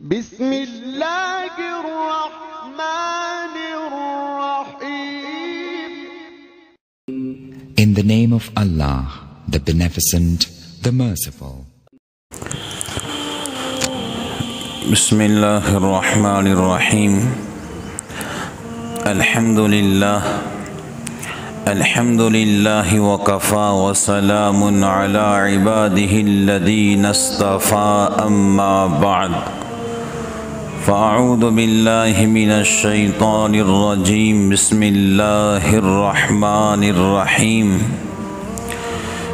बिस्मिल्लाहिर्रहमानिर्रहीम। In the name of Allah, the Beneficent, the Merciful. Bismillahirrahmanirrahim. Alhamdulillahi wa kafa wa salamun ala ibadihi alladhina istafa amma ba'd. Fa'a'udhu billahi minash shaitanir rajim. Bismillahirrahmanirrahim.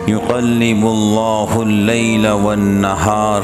Yuqallibu Allahu al-layla wan-nahar.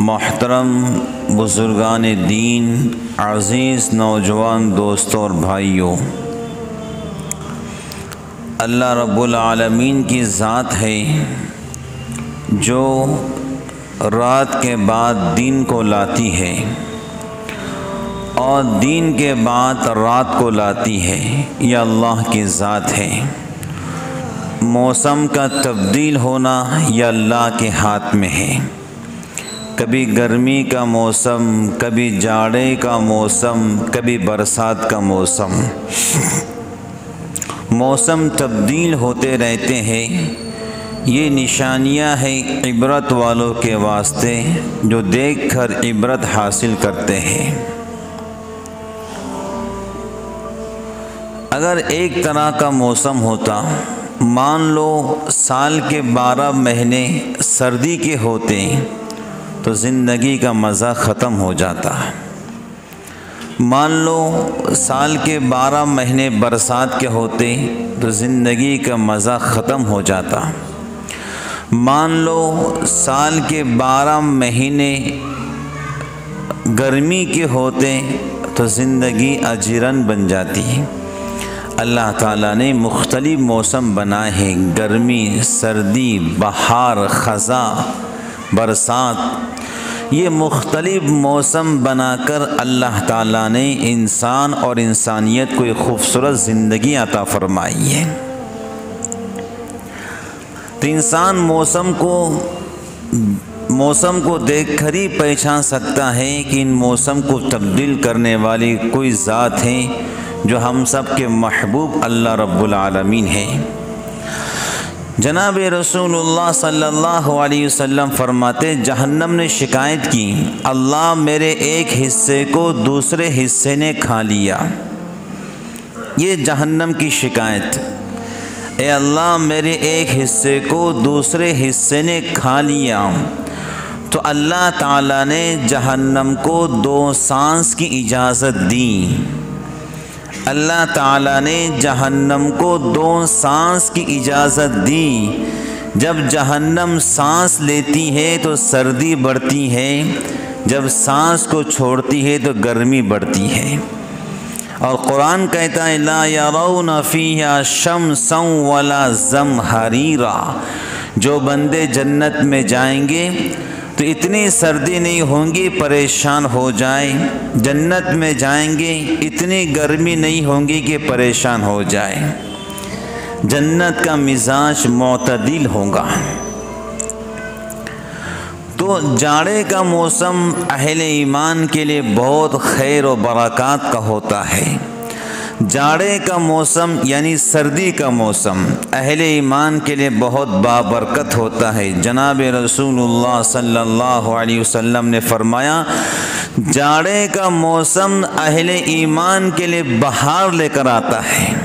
मोहतरम बुजुर्गान दीन, अज़ीज़ नौजवान दोस्तों और भाइयों, अल्लाह रब्बुल आलमीन की ज़ात है जो रात के बाद दिन को लाती है और दिन के बाद रात को लाती है। यह अल्लाह की ज़ात है। मौसम का तब्दील होना यह अल्लाह के हाथ में है। कभी गर्मी का मौसम, कभी जाड़े का मौसम, कभी बरसात का मौसम। मौसम तब्दील होते रहते हैं। ये निशानियां हैं इबरत वालों के वास्ते जो देखकर इबरत हासिल करते हैं। अगर एक तरह का मौसम होता, मान लो साल के 12 महीने सर्दी के होते तो ज़िंदगी का मज़ा ख़त्म हो जाता। मान लो साल के 12 महीने बरसात के होते तो ज़िंदगी का मज़ा ख़त्म हो जाता। मान लो साल के 12 महीने गर्मी के होते तो ज़िंदगी अजीरन बन जाती। अल्लाह ताला ने मुख्तलिफ मौसम बनाए हैं, गर्मी, सर्दी, बहार, ख़ज़ा, बरसात। ये मुख्तलिफ मौसम बनाकर अल्लाह ताला ने इंसान और इंसानियत को एक खूबसूरत ज़िंदगी अता फरमाई है। तो इंसान मौसम को देखकर ही पहचान सकता है कि इन मौसम को तब्दील करने वाली कोई ज़ात है जो हम सब के महबूब अल्लाह रब्बुल आलमीन है। जनाब रसूलुल्लाह सल्लल्लाहु अलैहि वसल्लम फरमाते, जहन्नम ने शिकायत की, अल्लाह मेरे एक हिस्से को दूसरे हिस्से ने खा लिया। ये जहन्नम की शिकायत, ए अल्लाह मेरे एक हिस्से को दूसरे हिस्से ने खा लिया। तो अल्लाह ताला ने जहन्नम को 2 सांस की इजाज़त दी। अल्लाह ताला ने जहन्नम को 2 सांस की इजाज़त दी। जब जहन्नम सांस लेती है तो सर्दी बढ़ती है, जब सांस को छोड़ती है तो गर्मी बढ़ती है। और कुरान कहता है ला यरौना फीहा शम्सन वला ज़महरीरा। जो बंदे जन्नत में जाएंगे तो इतनी सर्दी नहीं होंगी परेशान हो जाए, जन्नत में जाएंगे इतनी गर्मी नहीं होंगी कि परेशान हो जाए। जन्नत का मिजाज मोतदिल होगा। तो जाड़े का मौसम अहले ईमान के लिए बहुत खैर और बरक़ात का होता है। जाड़े का मौसम यानी सर्दी का मौसम अहले ईमान के लिए बहुत बाबरकत होता है। जनाब रसूलुल्लाह सल्लल्लाहु अलैहि वसल्लम ने फरमाया, जाड़े का मौसम अहले ईमान के लिए बहार लेकर आता है।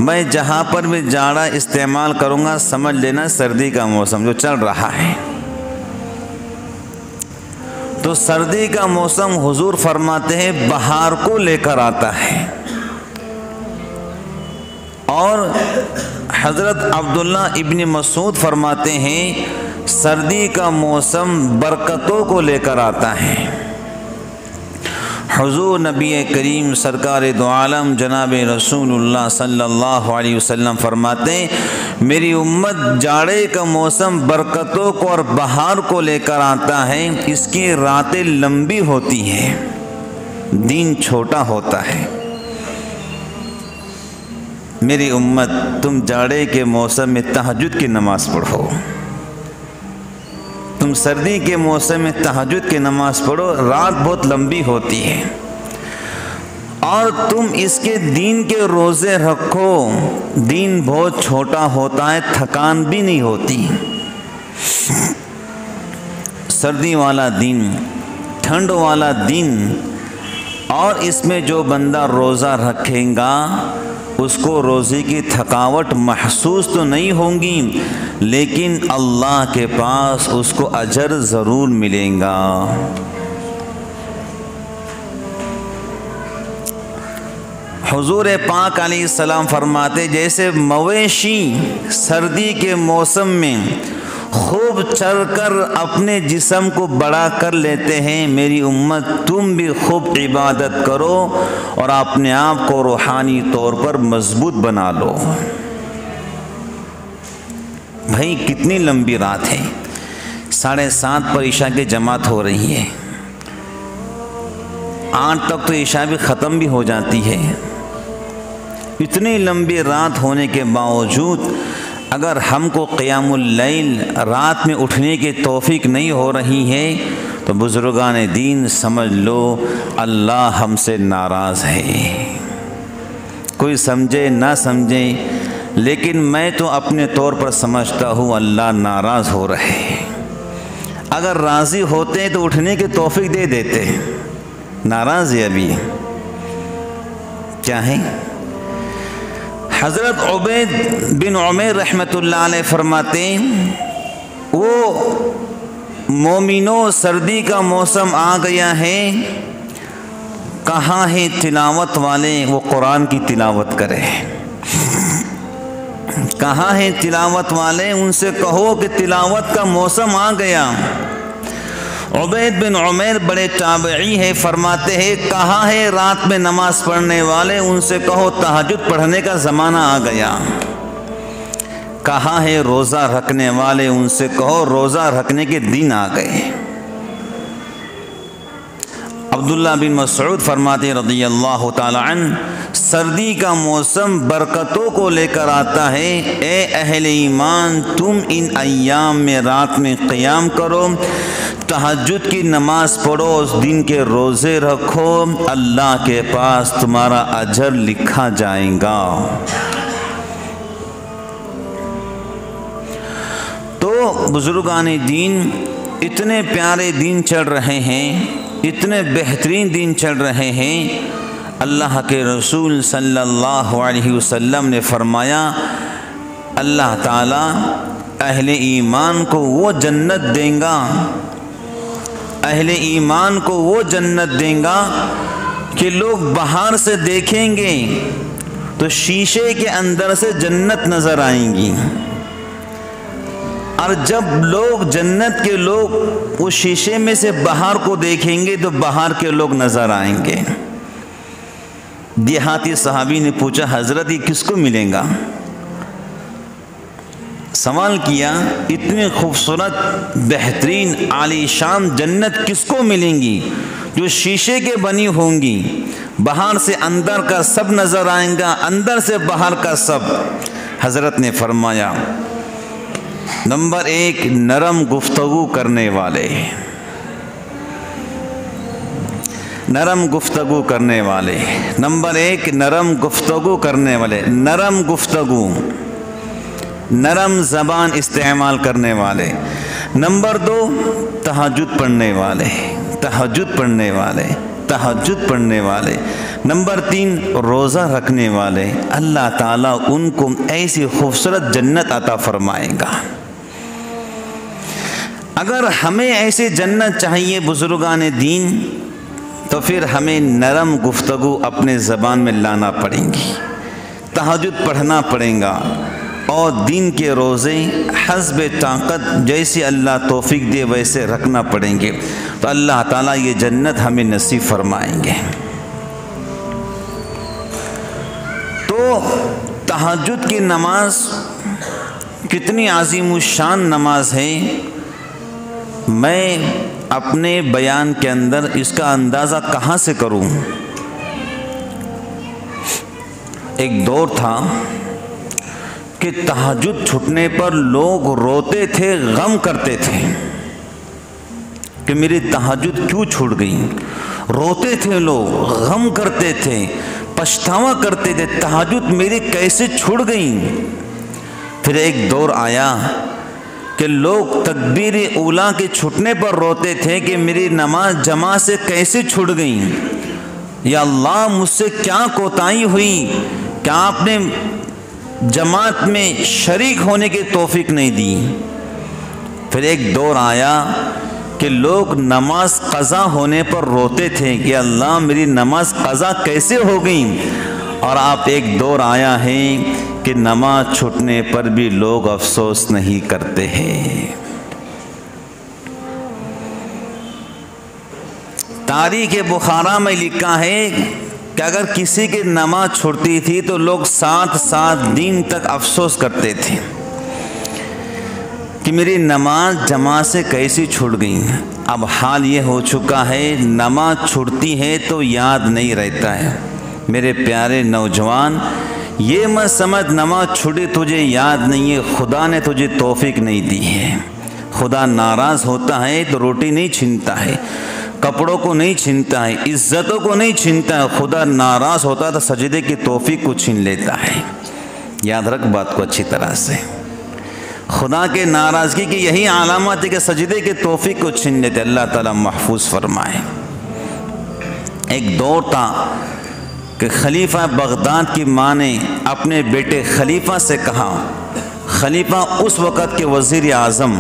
मैं जहाँ पर भी जाड़ा इस्तेमाल करूँगा समझ लेना सर्दी का मौसम जो चल रहा है। तो तो सर्दी का मौसम हुजूर फरमाते हैं बहार को लेकर आता है। और हज़रत अब्दुल्ला इब्न मसूद फरमाते हैं सर्दी का मौसम बरकतों को लेकर आता है। हुजूर नबी करीम सरकार दो आलम जनाब रसूलुल्लाह सल्लल्लाहु अलैहि वसल्लम फरमाते हैं मेरी उम्मत जाड़े का मौसम बरकतों को और बहार को लेकर आता है। इसकी रातें लंबी होती हैं, दिन छोटा होता है। मेरी उम्मत तुम जाड़े के मौसम में तहज्जुद की नमाज़ पढ़ो, तुम सर्दी के मौसम में तहज्जुद की नमाज़ पढ़ो, रात बहुत लंबी होती है। और तुम इसके दिन के रोज़े रखो, दिन बहुत छोटा होता है, थकान भी नहीं होती। सर्दी वाला दिन, ठंड वाला दिन, और इसमें जो बंदा रोज़ा रखेगा उसको रोज़े की थकावट महसूस तो नहीं होगी, लेकिन अल्लाह के पास उसको अजर ज़रूर मिलेगा। हुजूर पाक अलैहिस्सलाम फरमाते जैसे मवेशी सर्दी के मौसम में खूब चरकर अपने जिस्म को बड़ा कर लेते हैं, मेरी उम्मत तुम भी खूब इबादत करो और अपने आप को रूहानी तौर पर मजबूत बना लो। भाई कितनी लंबी रात है, 7:30 पर ईशा की जमात हो रही है, 8 तक तो ईशा भी ख़त्म भी हो जाती है। इतनी लंबी रात होने के बावजूद अगर हमको क़ियामुल लैल रात में उठने की तौफीक नहीं हो रही है तो बुज़ुर्गान दीन समझ लो अल्लाह हमसे नाराज़ है। कोई समझे ना समझे, लेकिन मैं तो अपने तौर पर समझता हूँ अल्लाह नाराज़ हो रहे हैं। अगर राज़ी होते तो उठने की तौफीक दे देते, नाराज़ है अभी। क्या है? हज़रत उबैद बिन उमैर रहमतुल्लाह अलैह फरमाते वो मोमिनो सर्दी का मौसम आ गया है, कहाँ है तिलावत वाले वो कुरान की तिलावत करें। कहाँ है तिलावत वाले, उनसे कहो कि तिलावत का मौसम आ गया। उबैद बिन उमैर बड़े ताबई है, फरमाते हैं कहाँ है रात में नमाज पढ़ने वाले, उनसे कहो तहज्जुद पढ़ने का ज़माना आ गया। कहाँ है रोज़ा रखने वाले, उनसे कहो रोज़ा रखने के दिन आ गए। अब्दुल्ला बिन मसऊद फरमाते रज़ियल्लाहु ताला अन्हु सर्दी का मौसम बरकतों को लेकर आता है। ए अहले ईमान तुम इन अय्याम में रात में क़ियाम करो, तहज्जुद की नमाज़ पढ़ो, उस दिन के रोज़े रखो, अल्लाह के पास तुम्हारा अजर लिखा जाएगा। तो बुज़ुर्गान दीन इतने प्यारे दिन चल रहे हैं, इतने बेहतरीन दिन चल रहे हैं। अल्लाह के रसूल सल्लल्लाहु अलैहि वसल्लम ने फरमाया अल्लाह ताला अहले ईमान को वो जन्नत देगा, अहले ईमान को वो जन्नत देगा कि लोग बाहर से देखेंगे तो शीशे के अंदर से जन्नत नज़र आएंगी, और जब लोग जन्नत के लोग उस शीशे में से बाहर को देखेंगे तो बाहर के लोग नज़र आएंगे। देहाती सहाबी ने पूछा हज़रत ये किसको मिलेगा? सवाल किया इतनी खूबसूरत बेहतरीन आलीशान जन्नत किसको मिलेंगी जो शीशे के बनी होंगी, बाहर से अंदर का सब नज़र आएगा, अंदर से बाहर का सब। हज़रत ने फरमाया नंबर 1 नरम गुफ्तगू करने वाले, नरम गुफ्तगू करने वाले। नंबर 1 नरम गुफ्तगू करने वाले, नरम गुफ्तगू, नरम ज़बान इस्तेमाल करने वाले। नंबर 2 तहज्जुद पढ़ने वाले, तहज्जुद पढ़ने वाले, तहज्जुद पढ़ने वाले। नंबर 3 रोज़ा रखने वाले। अल्लाह ताला उनको ऐसी खूबसूरत जन्नत अता फरमाएगा। अगर हमें ऐसे जन्नत चाहिए बुजुर्गान दीन, तो फिर हमें नरम गुफ्तगू अपने ज़बान में लाना पड़ेंगी, तहज्जुद पढ़ना पड़ेगा और दीन के रोज़े हस्ब ताकत जैसे अल्लाह तौफीक दे वैसे रखना पड़ेंगे, तो अल्लाह ताला ये जन्नत हमें नसीब फरमाएंगे। तो तहज्जुद की नमाज कितनी आज़ीमुश्शान नमाज है, मैं अपने बयान के अंदर इसका अंदाज़ा कहाँ से करूँ। एक दौर था कि तहज्जुद छूटने पर लोग रोते थे, गम करते थे कि मेरी तहज्जुद क्यों छूट गई। रोते थे लोग, गम करते थे, पछतावा करते थे, तहज्जुद मेरी कैसे छूट गई। फिर एक दौर आया कि लोग तकबीर ऊला के छूटने पर रोते थे कि मेरी नमाज जमा से कैसे छूट गई। या अल्लाह, मुझसे क्या कोताही हुई, क्या आपने जमात में शरीक होने की तौफीक नहीं दी। फिर एक दौर आया कि लोग नमाज क़ज़ा होने पर रोते थे कि अल्लाह मेरी नमाज क़ज़ा कैसे हो गई। और आप एक दौर आया है कि नमाज छूटने पर भी लोग अफसोस नहीं करते हैं। तारीख़ बुखारा में लिखा है कि अगर किसी की नमाज छूटती थी तो लोग 7 दिन तक अफसोस करते थे कि मेरी नमाज जमा से कैसी छूट गई। अब हाल ये हो चुका है, नमाज छूटती है तो याद नहीं रहता है। मेरे प्यारे नौजवान, ये मत समझ नमाज छूटी तुझे याद नहीं है, खुदा ने तुझे तौफीक नहीं दी है। खुदा नाराज़ होता है तो रोटी नहीं छीनता है, कपड़ों को नहीं छीनता है, इज्जतों को नहीं छीनता है। खुदा नाराज़ होता है तो सजदे की तौफीक को छीन लेता है। याद रख बात को अच्छी तरह से। खुदा के नाराज़गी की यही आलामत है कि सजदे की तौफीक को छीन लेते। अल्लाह ताला महफूज फरमाए। एक दौर था कि खलीफा बगदाद की माँ ने अपने बेटे खलीफा से कहा, खलीफा उस वक़्त के वज़ीर आज़म,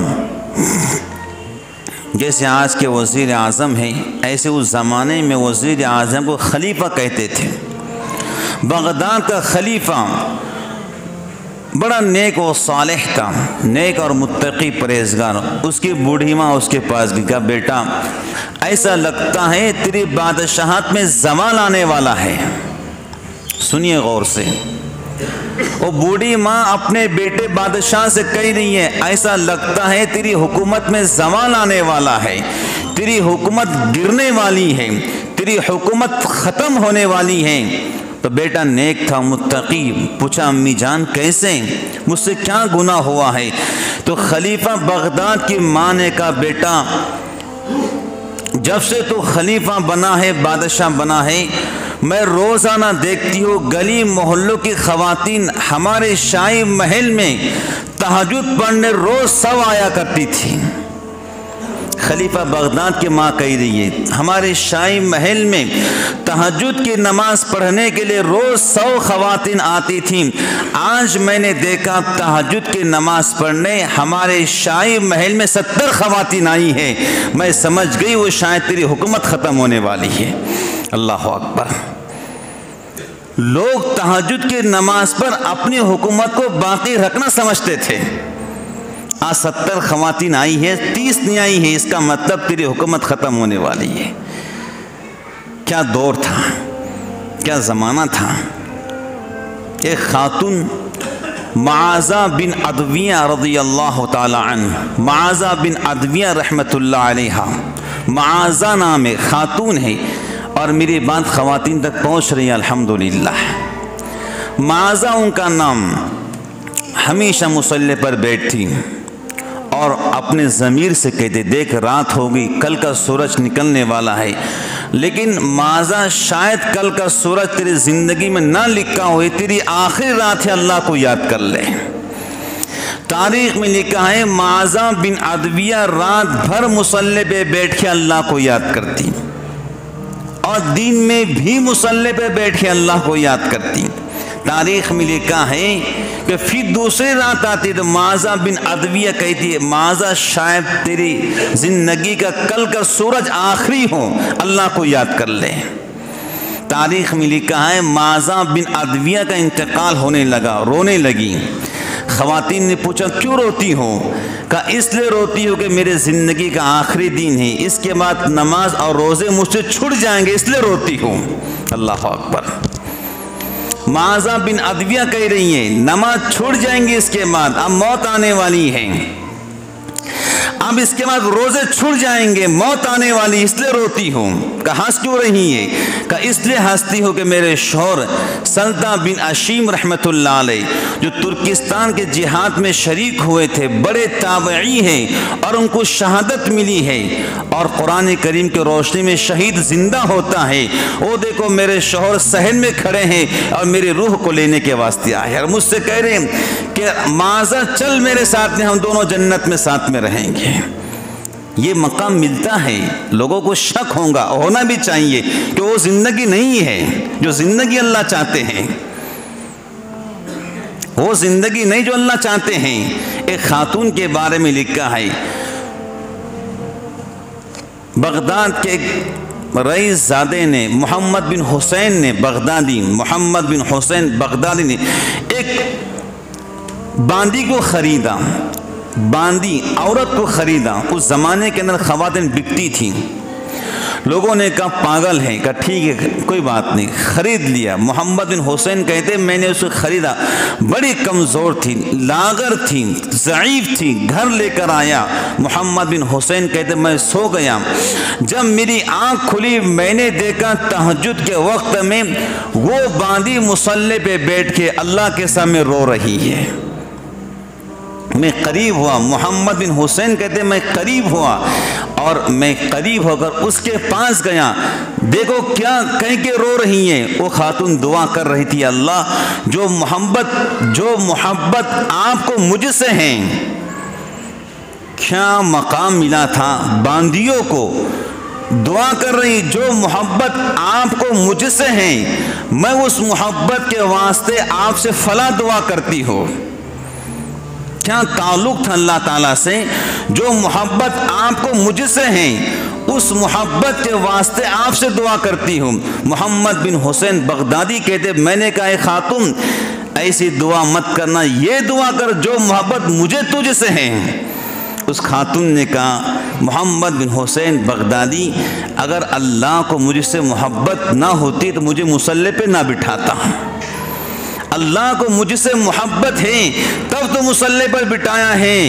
जैसे आज के वज़ीर आज़म हैं ऐसे उस ज़माने में वज़ीर आज़म को खलीफा कहते थे। बगदाद का खलीफा बड़ा नेक और सालेह था, नेक और मुत्तकी परहेज़गार। उसकी बूढ़ी माँ उसके पास गई, कहा बेटा ऐसा लगता है तेरी बादशाहत में ज़वाल आने वाला है। सुनिए गौर से, वो बूढ़ी माँ अपने बेटे बादशाह से कह रही है ऐसा लगता है तेरी हुकूमत में ज़वाल आने वाला है, तेरी हुकूमत गिरने वाली है, तेरी हुकूमत ख़त्म होने वाली है। तो बेटा नेक था, मुत्तकी, पूछा अम्मी जान कैसे, मुझसे क्या गुनाह हुआ है। तो खलीफा बगदाद की माँ ने कहा बेटा जब से तू खलीफा बना है, बादशाह बना है, मैं रोज़ाना देखती हूँ गली मोहल्लों की ख़वातीन हमारे शाही महल में तहज्जुद पढ़ने रोज़ सब आया करती थी। खलीफा बगदाद की माँ कह रही है हमारे शाही महल में तहज्जुद की नमाज पढ़ने के लिए रोज़ 100 ख़वातीन आती थीं। आज मैंने देखा तहज्जुद की नमाज पढ़ने हमारे शाही महल में 70 ख़वातीन आई हैं। मैं समझ गई वो शायद तेरी हुकूमत ख़त्म होने वाली है। अल्लाह अकबर। लोग तहज्जुद की नमाज पर अपनी हुकूमत को बाकी रखना समझते थे। आज 70 ख़वातीन आई है, 30 नहीं आई है, इसका मतलब तेरी हुकूमत ख़त्म होने वाली है। क्या दौर था, क्या ज़माना था। एक खातून मुआज़ा बिन अदविया रज़ियल्लाहु ताला अन्हा, मुआज़ा बिन अदविया रहमतुल्लाह अलैहा, मुआज़ा नाम है, खातून है और मेरी बात ख़वातीन तक पहुँच रही है अल्हम्दुलिल्लाह। मुआज़ा उनका नाम, हमेशा मुसल्ले पर बैठती और अपने ज़मीर से कहते देख रात हो गई, कल का सूरज निकलने वाला है, लेकिन मुआज़ा शायद कल का सूरज तेरी ज़िंदगी में ना लिखा हो, तेरी आखिरी रात है, अल्लाह को याद कर ले। तारीख़ में लिखा है मुआज़ा बिन अदविया रात भर मुसल्ले पे बैठ के अल्लाह को याद करती और दिन में भी मुसल्ले पे बैठ के अल्लाह को याद करती। तारीख में लिखा है कि फिर दूसरी रात आती तो माजा बिन अदविया कहती है, माजा शायद तेरी जिंदगी का कल का सूरज आखिरी हो, अल्लाह को याद कर ले। तारीख में लिखा है माजा बिन अदविया का इंतकाल होने लगा, रोने लगी। ख़वातीन ने पूछा क्यों रोती हो? कहा इसलिए रोती हो कि मेरे ज़िंदगी का आखिरी दिन है, इसके बाद नमाज और रोज़े मुझसे छूट जाएंगे, इसलिए रोती हूँ। अल्लाह अकबर। माजा बिन अदविया कह रही है नमाज छूट जाएंगे, इसके बाद अब मौत आने वाली है, अब इसके बाद रोजे छूट जाएंगे, मौत आने वाली, इसलिए रोती हूँ। कहा हंस क्यों रही है? कहा इसलिए हंसती हो कि मेरे शौहर सल्ता बिन अशीम रहमतुल्लाह अलैह जो तुर्किस्तान के जिहाद में शरीक हुए थे, बड़े ताबई हैं और उनको शहादत मिली है और कुरान करीम की रोशनी में शहीद जिंदा होता है। वो देखो मेरे शौहर सहन में खड़े हैं और मेरी रूह को लेने के वास्ते आए और मुझसे कह रहे हैं कि माजा चल मेरे साथ में, हम दोनों जन्नत में साथ में रहेंगे। ये मकाम मिलता है, लोगों को शक होगा, होना भी चाहिए कि वो जिंदगी नहीं है जो जिंदगी अल्लाह चाहते हैं, वो जिंदगी नहीं जो अल्लाह चाहते हैं। एक खातून के बारे में लिखा है, बगदाद के रईस ज़ादे ने मोहम्मद बिन हुसैन ने बगदादी मोहम्मद बिन हुसैन बगदादी ने एक बांदी को ख़रीदा, बांदी औरत को ख़रीदा। उस ज़माने के अंदर ख़वातीन बिकती थी। लोगों ने कहा पागल है, कहा ठीक है कोई बात नहीं, ख़रीद लिया। मोहम्मद बिन हुसैन कहते मैंने उसे ख़रीदा, बड़ी कमज़ोर थी, लागर थी, ज़ईफ़ थी, घर लेकर आया। मोहम्मद बिन हुसैन कहते मैं सो गया, जब मेरी आँख खुली मैंने देखा तहज्जुद के वक्त में वो बांदी मुसल्ले पे बैठ के अल्लाह के सामने रो रही है। मैं करीब हुआ, मोहम्मद बिन हुसैन कहते मैं करीब हुआ और मैं करीब होकर उसके पास गया, देखो क्या कह के रो रही है। वो खातून दुआ कर रही थी, अल्लाह जो मोहब्बत आपको मुझसे है, क्या मकाम मिला था बांदियों को, दुआ कर रही जो मोहब्बत आपको मुझसे है, मैं उस मोहब्बत के वास्ते आपसे फला दुआ करती हो। क्या ताल्लुक़ था अल्लाह ताला से, जो मोहब्बत आपको मुझसे है उस मोहब्बत के वास्ते आपसे दुआ करती हूँ। मोहम्मद बिन हुसैन बगदादी कहते मैंने कहा खातून ऐसी दुआ मत करना, ये दुआ कर जो मोहब्बत मुझे तुझसे है। उस खातून ने कहा मोहम्मद बिन हुसैन बगदादी अगर अल्लाह को मुझसे मोहब्बत ना होती तो मुझे मुसल्ले पे ना बिठाता, अल्लाह को मुझसे मोहब्बत है तब तो मुसल्ले पर बिठाया है,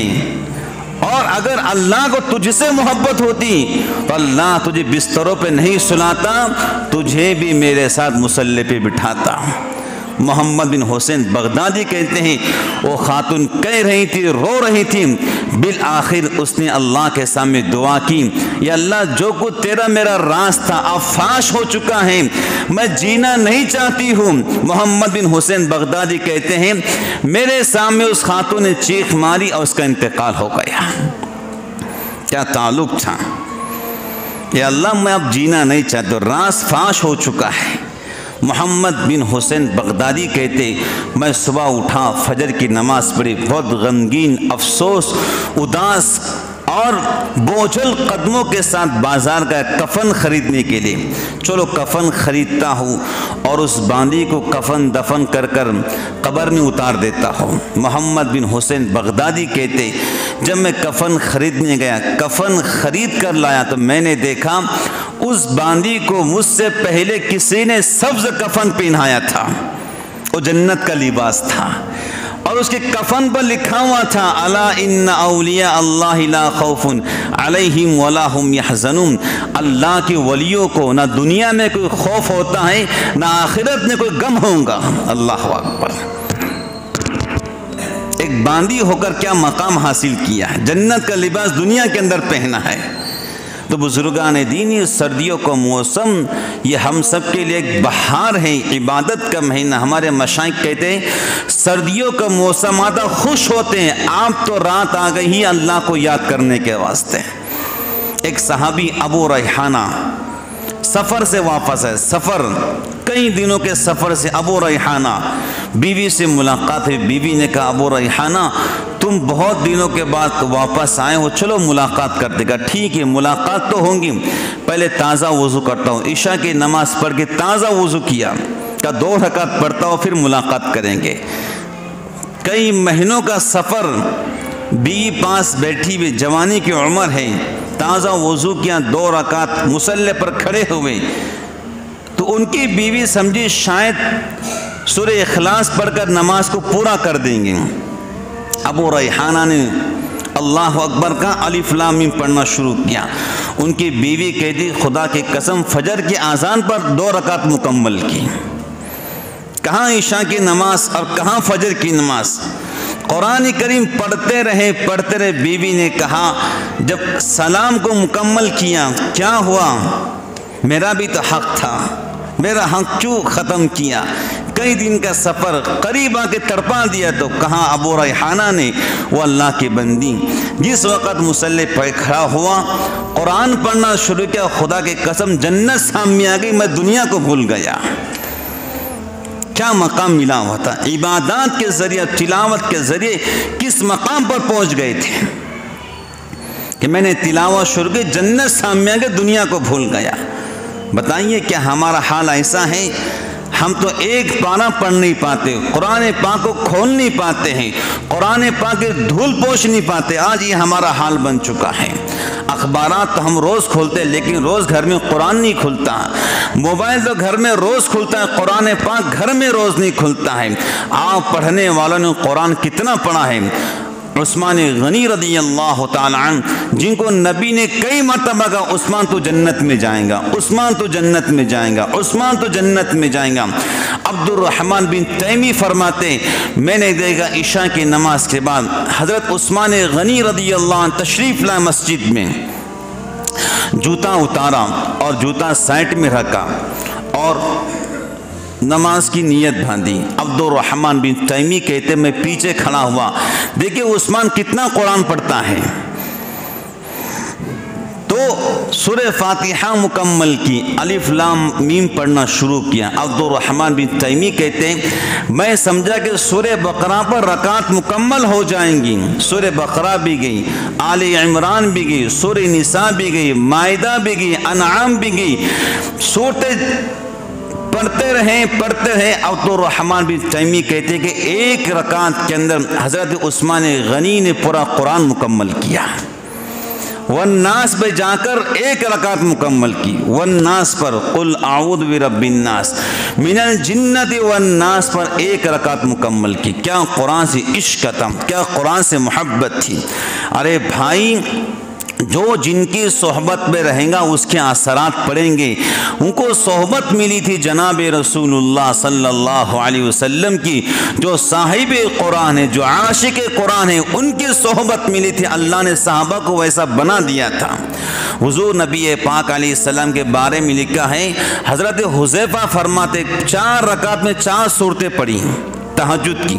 और अगर अल्लाह को तुझसे मोहब्बत होती तो अल्लाह तुझे बिस्तरों पे नहीं सुलाता, तुझे भी मेरे साथ मुसल्ले पे बिठाता। मोहम्मद बिन हुसैन बगदादी कहते हैं वो खातून कह रही थी, रो रही थी, बिल आखिर उसने अल्लाह के सामने दुआ की, या अल्लाह जो कुछ तेरा मेरा राज था अब फाश हो चुका है, मैं जीना नहीं चाहती हूँ। मोहम्मद बिन हुसैन बगदादी कहते हैं मेरे सामने उस खातून ने चीख मारी और उसका इंतकाल हो गया। क्या ताल्लुक़ था, या अल्लाह मैं अब जीना नहीं चाहती, राज फाश हो चुका है। मोहम्मद बिन हुसैन बगदादी कहते मैं सुबह उठा, फजर की नमाज़ पढ़ी, बहुत गमगीन, अफसोस, उदास और बोझल कदमों के साथ बाज़ार का कफ़न ख़रीदने के लिए। चलो कफ़न ख़रीदता हूँ और उस बांदी को कफ़न दफन कर कर कब्र में उतार देता हूँ। मोहम्मद बिन हुसैन बगदादी कहते जब मैं कफ़न ख़रीदने गया, कफ़न ख़रीद कर लाया तो मैंने देखा उस बांदी को मुझसे पहले किसी ने सब्ज़ कफ़न पहनाया था, वो जन्नत का लिबास था, और उसके कफन पर लिखा हुआ था अला इन्ना औलिया अल्लाह ला खौफुन अलैहिम वला हुम यहज़नून। अल्लाह के वलियों को ना दुनिया में कोई खौफ होता है ना आखिरत में कोई गम होगा। अल्लाह अकबर। एक बांदी होकर क्या मकाम हासिल किया है, जन्नत का लिबास दुनिया के अंदर पहना है। तो बुजुर्गान दीन, सर्दियों का मौसम ये हम सब के लिए एक बहार है, इबादत का महीना। हमारे मशाइख कहते हैं सर्दियों का मौसम आता खुश होते हैं, आप तो रात आ गई ही अल्लाह को याद करने के वास्ते। एक सहाबी अबू रैहाना सफ़र से वापस है। सफ़र, कई दिनों के सफ़र से अबू रैहाना बीवी से मुलाकात हुई। बीवी ने कहा, अबू रैहाना तुम बहुत दिनों के बाद वापस आए हो, चलो मुलाकात करते। कहा ठीक है, मुलाकात तो होंगी, पहले ताज़ा वज़ू करता हूँ। ईशा की नमाज़ पढ़ के ताज़ा वज़ू किया, का 2 रकात पढ़ता हूँ, फिर मुलाकात करेंगे। कई महीनों का सफ़र, बीवी पास बैठी हुई, जवानी की उम्र है, ताज़ा वज़ू किया, 2 रकात मुसल्ले पर खड़े हुए, तो उनकी बीवी समझी शायद सूरह इखलास पढ़कर नमाज को पूरा कर देंगे। अबू रैहाना ने अल्लाह अकबर का अलिफ लाम मीम पढ़ना शुरू किया। उनकी बीवी कहती, खुदा की कसम फजर की आज़ान पर 2 रकात मुकम्मल की। कहाँ ईशा की नमाज और कहाँ फजर की नमाज। कुरान करीम पढ़ते रहे। बीवी ने कहा, जब सलाम को मुकम्मल किया, क्या हुआ, मेरा भी तो हक था, मेरा हक क्यों ख़त्म किया। कई दिन का सफ़र करीब आके तड़पा दिया। तो कहा अबू रैहाना ने, वो अल्लाह की बंदी, जिस वक़्त मुसल्ले पर खड़ा हुआ, कुरान पढ़ना शुरू किया, खुदा की कसम जन्नत सामने आ गई, मैं दुनिया को भूल गया। क्या मकाम मिला हुआ था, इबादत के ज़रिए, तिलावत के ज़रिए किस मकाम पर पहुँच गए थे कि मैंने तिलावत शुरू की, जन्नत सामने आ गई, दुनिया को भूल गया। बताइए क्या हमारा हाल ऐसा है? हम तो एक पारा पढ़ नहीं पाते, कुरान पाक को खोल नहीं पाते हैं, कुरान पाक की धूल पोंछ नहीं पाते। आज ये हमारा हाल बन चुका है। अखबारात तो हम रोज़ खोलते हैं, लेकिन रोज़ घर में कुरान नहीं खुलता। मोबाइल तो घर में रोज़ खुलता है, कुरान पाक घर में रोज़ नहीं खुलता है। आप पढ़ने वालों ने कुरान कितना पढ़ा है? उस्मान गनी रदी अल्लाह ताला अन्हु, जिनको नबी ने कई मरतबा कहा, उस्मान तो जन्नत में जाएगा, उस्मान तो जन्नत में जाएगा, उस्मान तो जन्नत में जाएगा। अब्दुर्रहमान बिन तैमी फरमाते, मैंने देखा ईशा की नमाज के बाद हज़रत उस्मान गनी रदी अल्लाह अन्हु तशरीफ़ लाए मस्जिद में, जूता उतारा और जूता साइड में रखा और नमाज की नीयत बांधी। अब्दुर्रहमान बिन तैमी कहते, मैं पीछे खड़ा हुआ, देखिए उस्मान कितना कुरान पढ़ता है। तो सूरह फातिहा मुकम्मल की, अलिफ लाम मीम पढ़ना शुरू किया। अब्दुर्रहमान बिन तैमी कहते, मैं समझा कि सूरह बकरा पर रकात मुकम्मल हो जाएंगी। सूरह बकरा भी गई, आले इमरान भी गई, सूरह निसा भी गई, माइदा भी गई, अनआम भी गई। सूरत पढ़ते रहे। अब्दुर्रहमान बिन तैमी कहते कि एक रकात के अंदर हज़रत उस्मान गनी ने पूरा कुरान मुकम्मल किया। वन्नास पे जाकर एक रकात मुकम्मल की। वन्नास पर कुल आऊज़ु बिरब्बिन नास मिनल जिन्नति वन्नास पर एक रकात मुकम्मल की। क्या कुरान से इश्क था, क्या कुरान से मोहब्बत थी। अरे भाई, जो जिनकी सोहबत में रहेगा उसके असरात पड़ेंगे। उनको सोहबत मिली थी जनाब रसूलुल्लाह सल्लल्लाहु अलैहि वसल्लम की, जो साहिब कुरान है, जो आशिक कुरान है, उनकी सोहबत मिली थी। अल्लाह ने सहाबा को वैसा बना दिया था। हुजूर नबी पाक अलैहिस्सलाम के बारे में लिखा है, हज़रत हुज़ैफा फरमाते, 4 रकात में 4 सूरतें पढ़ी तहज्जुद की।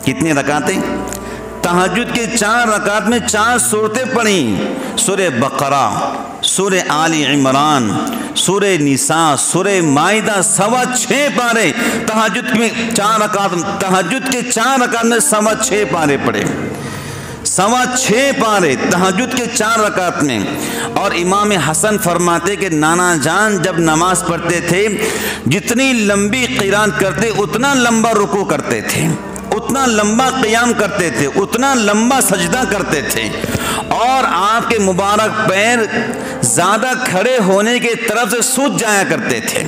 कितनी रकातें? तहज्जुद के 4 रकात में 4 सूरतें पढ़ी। सूरह बकरा, सूरह आली इमरान, सूरह निसा, सूरह माइदा, 6.25 पारे तहज्जुद में 4 रकात। तहज्जुद के 4 रकात में 6.25 पारे पढ़े। 6.25 पारे तहज्जुद के 4 रकात में। और इमाम हसन फरमाते कि नाना जान जब नमाज पढ़ते थे, जितनी लंबी क़िरात करते उतना लंबा रुकू करते थे, उतना लंबा क़ियाम करते थे, उतना लंबा सजदा करते थे। और आपके मुबारक पैर ज़्यादा खड़े होने की तरफ से सूझ जाया करते थे।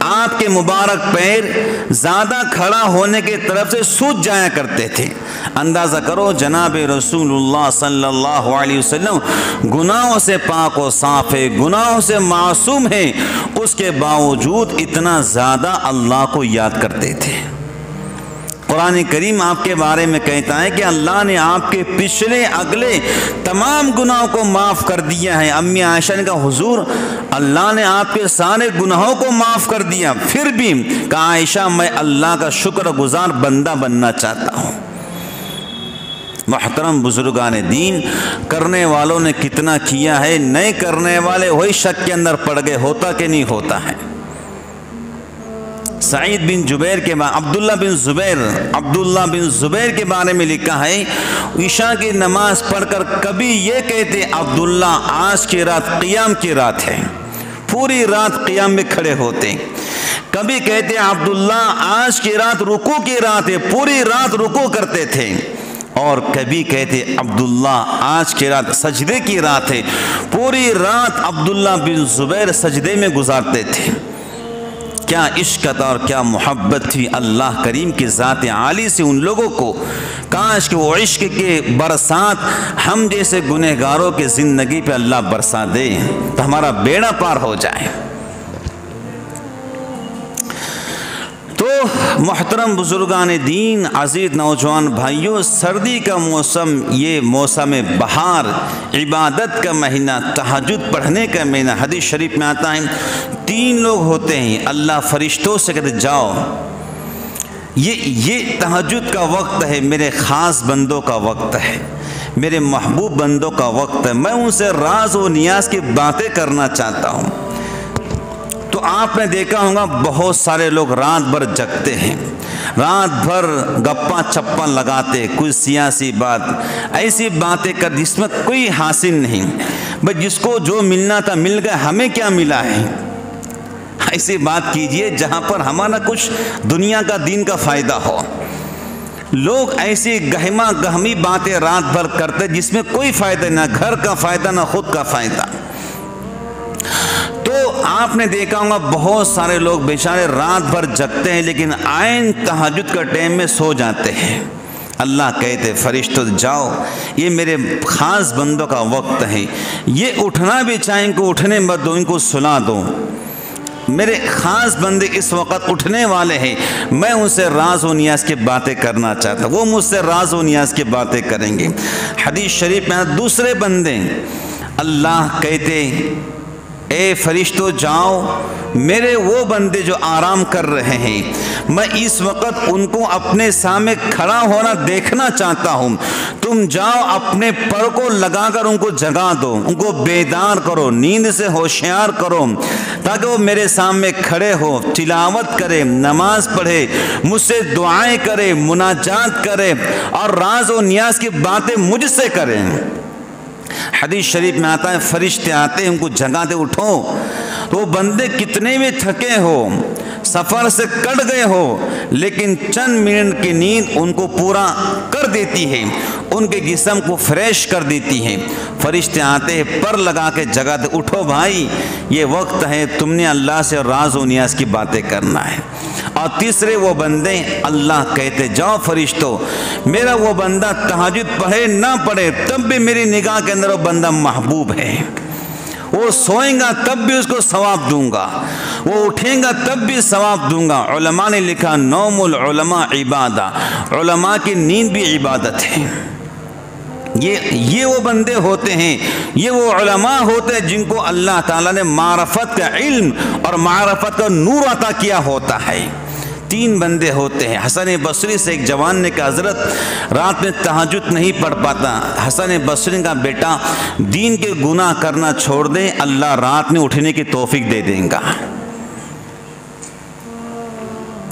आपके मुबारक पैर ज़्यादा खड़ा होने की तरफ से सूझ जाया करते थे। अंदाज़ा करो, जनाब रसूलुल्लाह सल्लल्लाहु अलैहि वसल्लम गुनाहों से पाक व साफ़ है, गुनाहों से मासूम है, उसके बावजूद इतना ज़्यादा अल्लाह को याद करते थे। कुरान करीम आपके बारे में कहता है कि अल्लाह ने आपके पिछले अगले तमाम गुनाहों को माफ़ कर दिया है। अम्मी आयशा ने कहा, हुजूर अल्लाह ने आपके सारे गुनाहों को माफ़ कर दिया, फिर भी कहा आयशा मैं अल्लाह का शुक्रगुजार बंदा बनना चाहता हूँ। मोहतरम बुजुर्गान दीन, करने वालों ने कितना किया है, नहीं करने वाले वही शक के अंदर पड़ गए, होता कि नहीं होता है। सईद बिन जुबैर के बाद अब्दुल्ला बिन जुबैर के बारे में लिखा है, ईशा की नमाज पढ़कर कभी ये कहते अब्दुल्ला आज की रात क़ियाम की रात है, पूरी रात क़ियाम में खड़े होते। कभी कहते अब्दुल्ला आज की रात रुकू की रात है, पूरी रात रुकू करते थे। और कभी कहते अब्दुल्ला आज की रात सजदे की रात है, पूरी रात अब्दुल्ला बिन जुबैर सजदे में गुजारते थे। क्या इश्क था और क्या मोहब्बत थी अल्लाह करीम की ज़ात आली से उन लोगों को। काश कि वो इश्क के बरसात हम जैसे गुनहगारों की ज़िंदगी पे अल्लाह बरसा दे तो हमारा बेड़ा पार हो जाए। तो मोहतरम बुजुर्गान दीन, अजीज़ नौजवान भाइयों, सर्दी का मौसम, ये मौसम बहार, इबादत का महीना, तहज्जुद पढ़ने का महीना। हदीस शरीफ में आता है 3 लोग होते हैं, अल्लाह फरिश्तों से कहते जाओ, ये तहज्जुद का वक्त है, मेरे ख़ास बंदों का वक्त है, मेरे महबूब बंदों का वक्त है, मैं उनसे राज व नियाज की बातें करना चाहता हूँ। तो आपने देखा होगा बहुत सारे लोग रात भर जगते हैं, रात भर गप्पा चप्पा लगाते, कोई सियासी बात, ऐसी बातें कर जिसमें कोई हासिल नहीं, बस जिसको जो मिलना था मिल गया, हमें क्या मिला है। ऐसी बात कीजिए जहाँ पर हमारा कुछ दुनिया का दीन का फ़ायदा हो। लोग ऐसी गहमा गहमी बातें रात भर करते जिसमें कोई फ़ायदा, ना घर का फ़ायदा ना खुद का फ़ायदा। तो आपने देखा होगा बहुत सारे लोग बेचारे रात भर जगते हैं लेकिन आइन तहज्जुद का टाइम में सो जाते हैं। अल्लाह कहते फरिश्तों जाओ, ये मेरे ख़ास बंदों का वक्त है, ये उठना भी चाहें इनको उठने मत दो, इनको सुला दो, मेरे ख़ास बंदे इस वक्त उठने वाले हैं, मैं उनसे राज व नियाज की बातें करना चाहता हूँ, वो मुझसे राज व नियाज की बातें करेंगे। हदीस शरीफ में दूसरे बंदे, अल्लाह कहते ए फरिश्तों जाओ, मेरे वो बंदे जो आराम कर रहे हैं, मैं इस वक्त उनको अपने सामने खड़ा होना देखना चाहता हूँ, तुम जाओ अपने पर को लगाकर उनको जगा दो, उनको बेदार करो, नींद से होशियार करो, ताकि वो मेरे सामने खड़े हो, तिलावत करे, नमाज पढ़े, मुझसे दुआएं करे, मुनाजात करे और राज और नियाज की बातें मुझसे करें। हदीस शरीफ में आता है फरिश्ते आते हैं, उनको जगाते, उठो। तो वो बंदे कितने भी थके हो, सफ़र से कट गए हो, लेकिन चंद मिनट की नींद उनको पूरा कर देती है, उनके जिस्म को फ्रेश कर देती है। फरिश्ते आते हैं, पर लगा के जगाते, उठो भाई, ये वक्त है तुमने अल्लाह से राज व नियाज की बातें करना है। और तीसरे वो बंदे, अल्लाह कहते जाओ फरिश्तों, मेरा वो बंदा तहज्जुद पढ़े ना पढ़े तब भी मेरी निगाह के अंदर वो बंदा महबूब है, वो सोएगा तब भी उसको सवाब दूंगा, वो उठेगा तब भी सवाब दूंगा। उलमा ने लिखा नौमुल उलमा इबादा, उलमा की नींद भी इबादत है। ये वो बंदे होते हैं, ये वो उलमा होते हैं जिनको अल्लाह ताला ने मारफत का इल्म और मारफत का नूर अता किया होता है। 3 बंदे होते हैं। हसन बसरी से एक जवान ने कहा हज़रत रात में तहज्जुद नहीं पढ़ पाता। हसन बसरी का बेटा दीन के गुनाह करना छोड़ दे, अल्लाह रात में उठने की तौफीक दे देगा।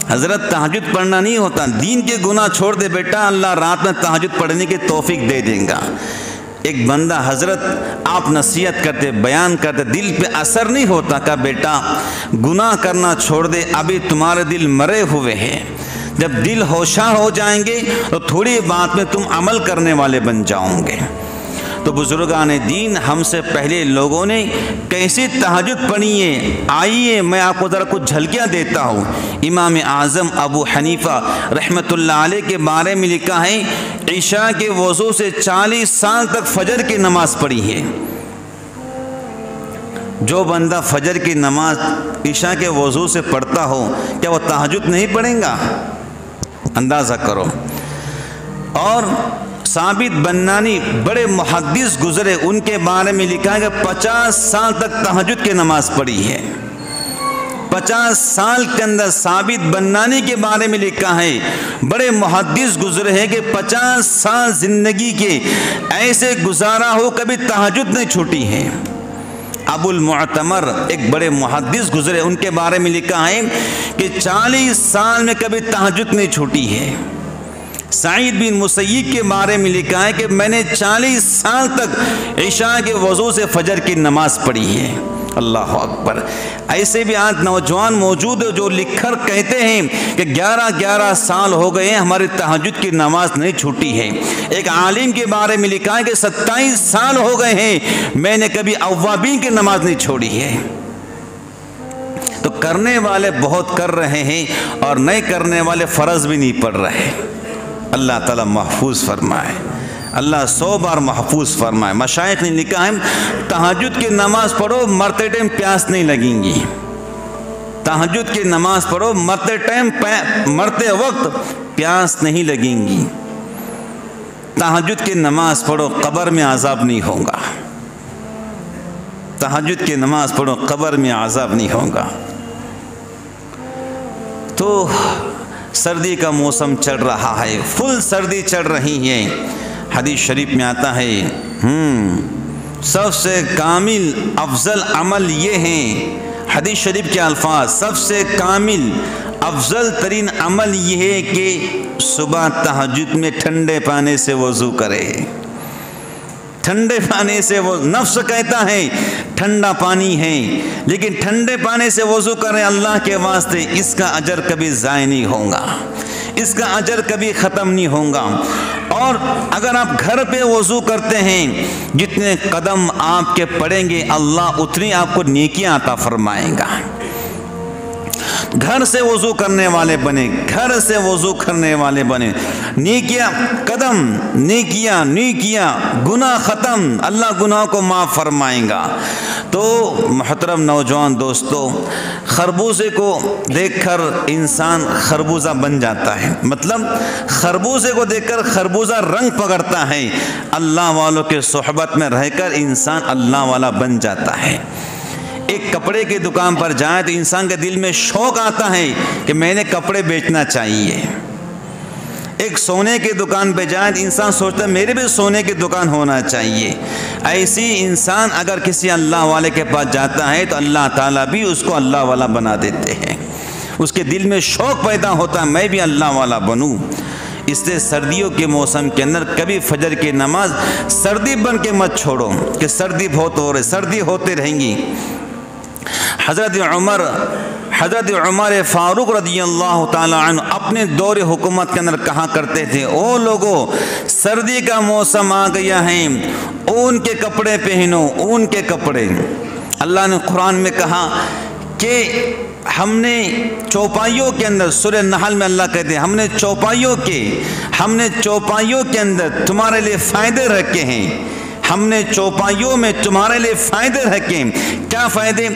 हज़रत तहज्जुद पढ़ना नहीं होता, दीन के गुनाह छोड़ दे बेटा, अल्लाह रात में तहज्जुद पढ़ने की तौफीक दे देगा। एक बंदा हज़रत आप नसीहत करते, बयान करते, दिल पे असर नहीं होता, का बेटा गुनाह करना छोड़ दे, अभी तुम्हारे दिल मरे हुए हैं, जब दिल होशियार हो जाएंगे तो थोड़ी बात में तुम अमल करने वाले बन जाओगे। तो बुजुर्गान दीन हमसे पहले लोगों ने कैसी तहज्जुद पढ़ी है, आइए मैं आपको ज़रा कुछ झलकियाँ देता हूँ। इमाम आज़म अबू हनीफ़ा रहमतुल्लाह अलैह के बारे में लिखा है, इशा के वज़ू से 40 साल तक फजर की नमाज़ पढ़ी है। जो बंदा फजर की नमाज इशा के वज़ू से पढ़ता हो, क्या वो तहज्जुद नहीं पढ़ेगा? अंदाज़ा करो। और साबित बन्नानी बड़े मुहद्दिस गुजरे, उनके बारे में लिखा है कि 50 साल तक तहज्जुद की नमाज़ पढ़ी है। 50 साल के अंदर साबित बनाने के बारे में लिखा है। बड़े मुहद्दिस गुजरे हैं कि 50 साल जिंदगी के ऐसे गुजारा हो कभी तहज्जुद नहीं छूटी है। अबुल मुअतमर एक बड़े मुहद्दिस गुजरे, उनके बारे में लिखा है कि 40 साल में कभी तहज्जुद नहीं छूटी है। सईद बिन मुसय्यब के बारे में लिखा है कि मैंने 40 साल तक इशा के वज़ू से फजर की नमाज पढ़ी है। अल्लाह अकबर। ऐसे भी आज नौजवान मौजूद है जो लिखकर कहते हैं कि 11-11 साल हो गए हैं हमारी तहज्जुद की नमाज नहीं छूटी है। एक आलिम के बारे में लिखा है कि 27 साल हो गए हैं मैंने कभी अव्वाबीन की नमाज नहीं छोड़ी है। तो करने वाले बहुत कर रहे हैं और नहीं करने वाले फ़र्ज भी नहीं पढ़ रहे। अल्लाह ताला महफूज फरमाए, अल्लाह 100 बार महफूज फरमाए। मशाइख ने लिखा है तहज्जुद की नमाज पढ़ो मरते टाइम प्यास नहीं लगेंगी। तहज्जुद की नमाज पढ़ो मरते वक्त प्यास नहीं लगेंगी। तहज्जुद की नमाज पढ़ो कब्र में अज़ाब नहीं होगा। तहज्जुद की नमाज पढ़ो कब्र में अज़ाब नहीं होगा। तो सर्दी का मौसम चल रहा है, फुल सर्दी चल रही है। हदीस शरीफ में आता है सबसे कामिल अफजल अमल ये हैं, हदीस शरीफ के अल्फाज, सबसे कामिल अफजल तरीन अमल ये है कि सुबह तहज्जुद में ठंडे पानी से वज़ू करे। ठंडे पानी से वो नफ्स कहता है ठंडा पानी है, लेकिन ठंडे पानी से वज़ू करें अल्लाह के वास्ते, इसका अजर कभी ज़ाय नहीं होगा, इसका अजर कभी ख़त्म नहीं होगा। और अगर आप घर पे वज़ू करते हैं जितने कदम आपके पड़ेंगे अल्लाह उतनी आपको नेकियां अता फरमाएगा। घर से वज़ू करने वाले बने, घर से वज़ू करने वाले बने, नेकियां कदम, नेकियां गुनाह ख़त्म, अल्लाह गुनाह को माफ़ फरमाएगा। तो मोहतरम नौजवान दोस्तों, खरबूजे को देखकर इंसान खरबूजा बन जाता है, मतलब खरबूजे को देखकर खरबूजा रंग पकड़ता है। अल्लाह वालों के सोहबत में रहकर इंसान अल्लाह वाला बन जाता है। एक कपड़े की दुकान पर जाए तो इंसान के दिल में शौक़ आता है कि मैंने कपड़े बेचना चाहिए। एक सोने की दुकान पे जाए तो इंसान सोचता है मेरे भी सोने की दुकान होना चाहिए। ऐसी इंसान अगर किसी अल्लाह वाले के पास जाता है तो अल्लाह ताला भी उसको अल्लाह वाला बना देते हैं। उसके दिल में शौक़ पैदा होता है मैं भी अल्लाह वाला बनूँ। इसलिए सर्दियों के मौसम के अंदर कभी फजर की नमाज सर्दी बन के मत छोड़ो कि सर्दी बहुत हो रही, सर्दी होते रहेंगी। हज़रत उमर फ़ारूक रज़ियल्लाहु ताला अन्हु अपने दौरे हुकूमत के अंदर कहा करते थे, ओ लोगों सर्दी का मौसम आ गया है, ऊन के कपड़े पहनो, ऊन के कपड़े। अल्लाह ने कुरान में कहा कि हमने चौपाइयों के अंदर, सूरह नहल में अल्लाह कहते हैं हमने चौपाइयों के अंदर तुम्हारे लिए फ़ायदे रखे हैं, हमने चौपाइयों में तुम्हारे लिए फ़ायदे रखे। क्या फ़ायदे?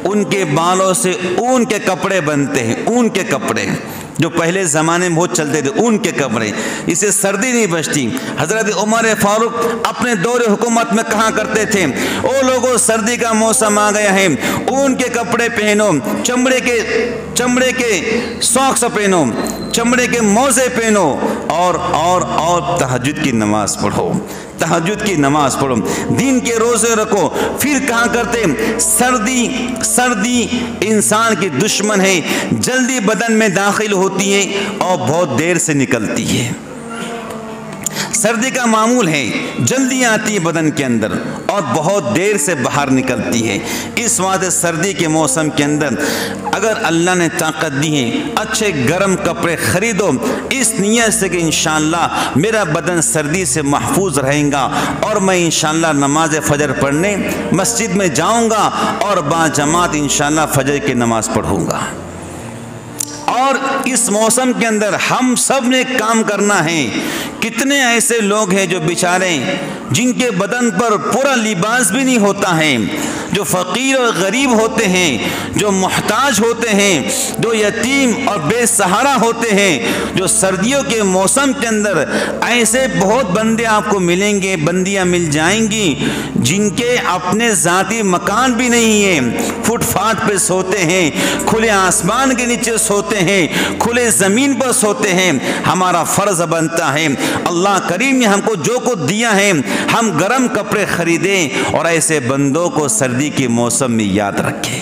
उनके बालों से ऊन के कपड़े बनते हैं, ऊन के कपड़े जो पहले ज़माने में बहुत चलते थे, ऊन के कपड़े, इससे सर्दी नहीं बचती। हज़रत उमर फ़ारूक अपने दौरे हुकूमत में कहा करते थे, ओ लोगों सर्दी का मौसम आ गया है, ऊन के कपड़े पहनो, चमड़े के सॉक्स पहनो, चमड़े के मोज़े पहनो और तहज्जुद की नमाज पढ़ो, तहज्जुद की नमाज पढ़ो, दिन के रोज़े रखो। फिर कहा करते सर्दी इंसान की दुश्मन है, जल्दी बदन में दाखिल होती है और बहुत देर से निकलती है। सर्दी का मामूल है जल्दी आती है बदन के अंदर और बहुत देर से बाहर निकलती है। इस वास्ते सर्दी के मौसम के अंदर अगर अल्लाह ने ताकत दी है अच्छे गर्म कपड़े ख़रीदो, इस नियत से कि इंशाअल्लाह मेरा बदन सर्दी से महफूज रहेगा और मैं इंशाअल्लाह नमाज फ़जर पढ़ने मस्जिद में जाऊँगा और बाजमात इंशाअल्लाह फ़जर की नमाज़ पढ़ूँगा। और इस मौसम के अंदर हम सब ने काम करना है। कितने ऐसे लोग हैं जो बेचारे जिनके बदन पर पूरा लिबास भी नहीं होता है, जो फ़कीर और गरीब होते हैं, जो मुहताज होते हैं, जो यतीम और बेसहारा होते हैं, जो सर्दियों के मौसम के अंदर ऐसे बहुत बंदे आपको मिलेंगे, बंदियां मिल जाएंगी जिनके अपने ज़ाती मकान भी नहीं है, फुटपाथ पे सोते हैं, खुले आसमान के नीचे सोते हैं, खुले ज़मीन पर सोते हैं। हमारा फ़र्ज़ बनता है, अल्लाह करीम ने हमको जो कुछ दिया है हम गर्म कपड़े खरीदें और ऐसे बंदों को सर्दी के मौसम में याद रखें।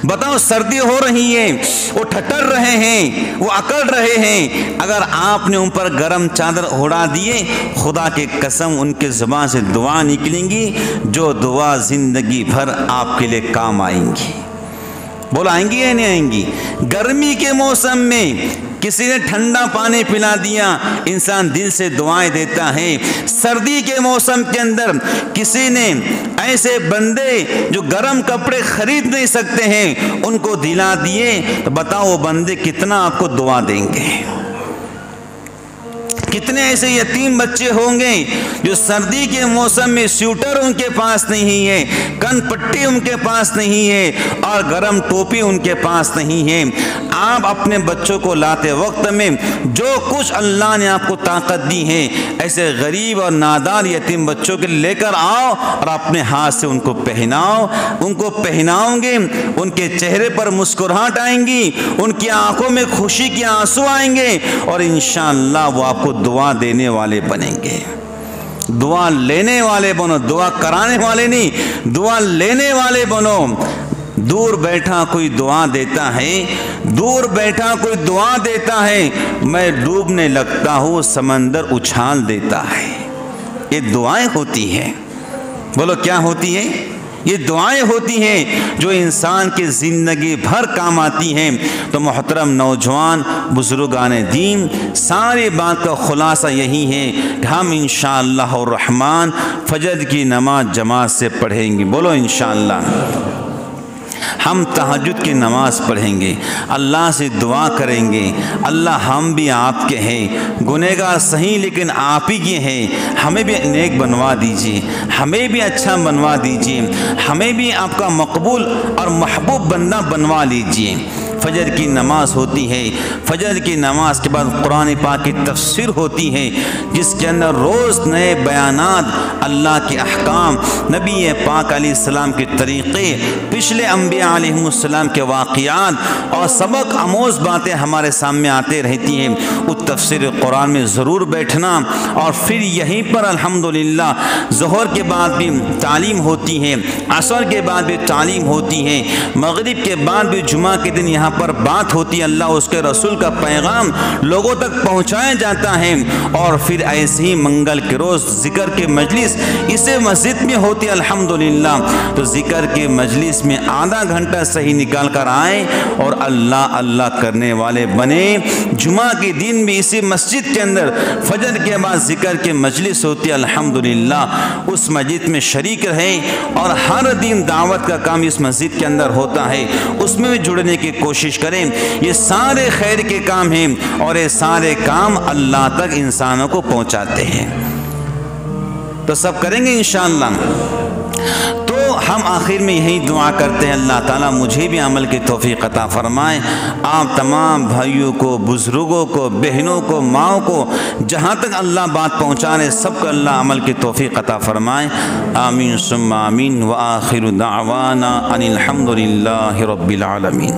बताओ, सर्दी हो रही है, वो ठटर रहे हैं, वो अकड़ रहे हैं, अगर आपने उन पर गर्म चादर उड़ा दिए, खुदा के कसम उनके ज़ुबान से दुआ निकलेंगी जो दुआ ज़िंदगी भर आपके लिए काम आएंगी। बोला आएंगी या नहीं आएंगी? गर्मी के मौसम में किसी ने ठंडा पानी पिला दिया, इंसान दिल से दुआएं देता है। सर्दी के मौसम के अंदर किसी ने ऐसे बंदे जो गर्म कपड़े खरीद नहीं सकते हैं उनको दिला दिए, तो बताओ वो बंदे कितना आपको दुआ देंगे। कितने ऐसे यतीम बच्चे होंगे जो सर्दी के मौसम में स्वेटर उनके पास नहीं है, कन पट्टी उनके पास नहीं है और गर्म टोपी उनके पास नहीं है। आप अपने बच्चों को लाते वक्त में जो कुछ अल्लाह ने आपको ताकत दी है, ऐसे गरीब और नादार यतीम बच्चों के लेकर आओ और अपने हाथ से उनको पहनाओ। उनको पहनाओगे, उनके चेहरे पर मुस्कुराहट आएंगी, उनकी आंखों में खुशी के आंसू आएंगे और इंशाअल्लाह वो आपको दुआ देने वाले बनेंगे। दुआ लेने वाले बनो, दुआ कराने वाले नहीं, दुआ लेने वाले बनो। दूर बैठा कोई दुआ देता है, दूर बैठा कोई दुआ देता है, मैं डूबने लगता हूँ समंदर उछाल देता है। ये दुआएं होती हैं। बोलो क्या होती है? ये दुआएं होती हैं जो इंसान की ज़िंदगी भर काम आती हैं। तो मोहतरम नौजवान, बुजुर्गान दीन, सारी बात का ख़ुलासा यही है कि हम इंशाअल्लाह रहमान फजर की नमाज जमात से पढ़ेंगे। बोलो इंशाअल्लाह। हम तहज्जुद की नमाज़ पढ़ेंगे, अल्लाह से दुआ करेंगे, अल्लाह हम भी आपके हैं, गुनहगार सही लेकिन आप ही के हैं, हमें भी नेक बनवा दीजिए, हमें भी अच्छा बनवा दीजिए, हमें भी आपका मकबूल और महबूब बंदा बनवा लीजिए। फजर की नमाज होती है, फजर की नमाज के बाद कुरान पाक की तफसीर होती है जिसके अंदर रोज़ नए बयानात, अल्लाह के अहकाम, नबी पाक अलैहिस्सलाम के तरीक़े, पिछले अंबिया अलैहिस्सलाम के वाक़ियात और सबक आमोज़ बातें हमारे सामने आते रहती हैं। उस तफसीर कुरान में ज़रूर बैठना और फिर यहीं पर अल्हम्दुलिल्लाह ज़ोहर के बाद भी तालीम होती है, असर के बाद भी तालीम होती है, मगरिब के बाद भी जुमा के दिन यहाँ पर बात होती है, अल्लाह उसके रसूल का पैगाम लोगों तक पहुँचाया जाता है। और फिर ऐसे ही मंगल के रोज़ ज़िक्र के मजलिस इसे मस्जिद में होती है अल्हम्दुलिल्लाह। तो ज़िक्र के मजलिस में आधा घंटा सही निकाल कर आए और अल्लाह अल्लाह करने वाले बने। जुमा के दिन भी इसी मस्जिद के अंदर फजर के बाद ज़िक्र के मजलिस होती है अल्हम्दुलिल्लाह। उस मस्जिद में शरीक रहे और हर दिन दावत का काम इस मस्जिद के अंदर होता है, उसमें भी जुड़ने की कोशिश करें। ये सारे खैर के काम हैं और ये सारे काम अल्लाह तक इंसानों को पहुंचाते हैं। तो सब करेंगे इंशाअल्लाह। तो हम आखिर में यही दुआ करते हैं, अल्लाह ताला मुझे भी अमल की तौफीक अता फरमाए, आप तमाम भाइयों को, बुज़ुर्गों को, बहनों को, माओं को, जहाँ तक अल्लाह बात पहुँचा रहे सबको अल्लाह अमल की तौफीक अता फरमाए। आमीन सुम्मा आमीन। व आखिरु दावाना अनिल हम्दुलिल्लाहि रब्बिल आलमीन।